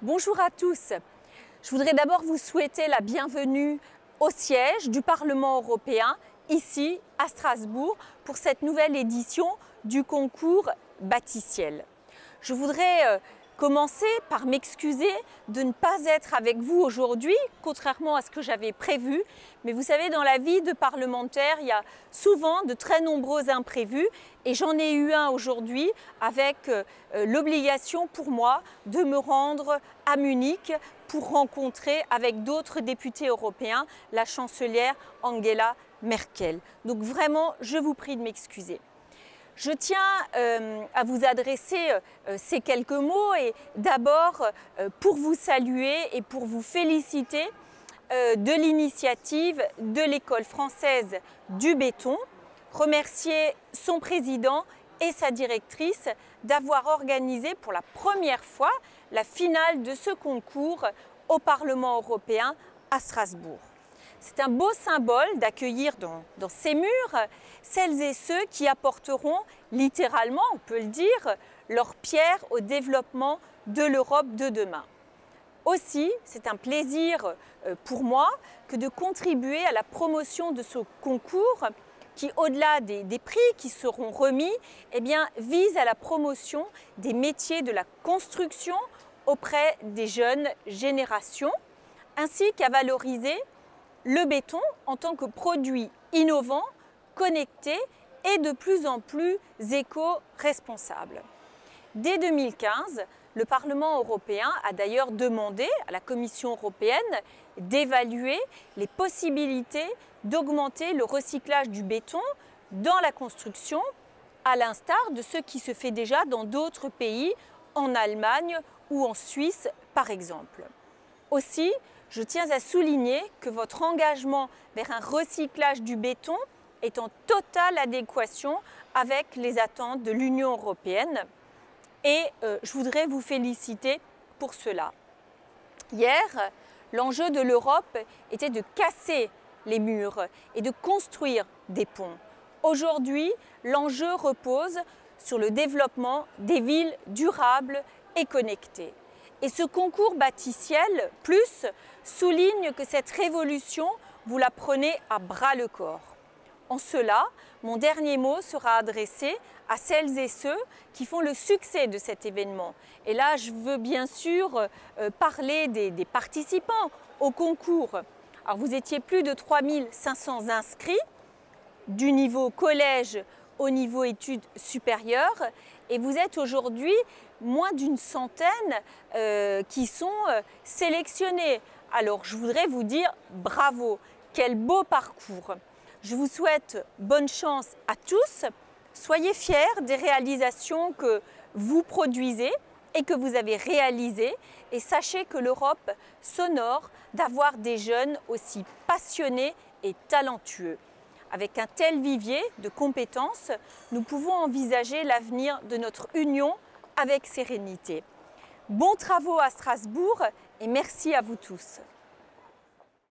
Bonjour à tous. Je voudrais d'abord vous souhaiter la bienvenue au siège du Parlement européen, ici à Strasbourg, pour cette nouvelle édition du concours Bâti-Ciel. Je voudrais commencer par m'excuser de ne pas être avec vous aujourd'hui, contrairement à ce que j'avais prévu. Mais vous savez, dans la vie de parlementaire, il y a souvent de très nombreux imprévus et j'en ai eu un aujourd'hui avec l'obligation pour moi de me rendre à Munich pour rencontrer avec d'autres députés européens la chancelière Angela Merkel. Donc vraiment, je vous prie de m'excuser. Je tiens à vous adresser ces quelques mots et d'abord pour vous saluer et pour vous féliciter de l'initiative de l'École française du béton, remercier son président et sa directrice d'avoir organisé pour la première fois la finale de ce concours au Parlement européen à Strasbourg. C'est un beau symbole d'accueillir dans ces murs celles et ceux qui apporteront littéralement, on peut le dire, leur pierre au développement de l'Europe de demain. Aussi, c'est un plaisir pour moi que de contribuer à la promotion de ce concours qui, au-delà des prix qui seront remis, vise à la promotion des métiers de la construction auprès des jeunes générations, ainsi qu'à valoriser le béton en tant que produit innovant, connecté et de plus en plus éco-responsable. Dès 2015, le Parlement européen a d'ailleurs demandé à la Commission européenne d'évaluer les possibilités d'augmenter le recyclage du béton dans la construction, à l'instar de ce qui se fait déjà dans d'autres pays, en Allemagne ou en Suisse par exemple. Aussi, je tiens à souligner que votre engagement vers un recyclage du béton est en totale adéquation avec les attentes de l'Union européenne et je voudrais vous féliciter pour cela. Hier, l'enjeu de l'Europe était de casser les murs et de construire des ponts. Aujourd'hui, l'enjeu repose sur le développement des villes durables et connectées. Et ce concours Bâti-Ciel Plus souligne que cette révolution, vous la prenez à bras-le-corps. En cela, mon dernier mot sera adressé à celles et ceux qui font le succès de cet événement. Et là, je veux bien sûr parler des participants au concours. Alors, vous étiez plus de 3500 inscrits, du niveau collège au niveau études supérieures, et vous êtes aujourd'hui moins d'une centaine qui sont sélectionnés. Alors je voudrais vous dire bravo, quel beau parcours. Je vous souhaite bonne chance à tous. Soyez fiers des réalisations que vous produisez et que vous avez réalisées. Et sachez que l'Europe s'honore d'avoir des jeunes aussi passionnés et talentueux. Avec un tel vivier de compétences, nous pouvons envisager l'avenir de notre Union avec sérénité. Bons travaux à Strasbourg et merci à vous tous.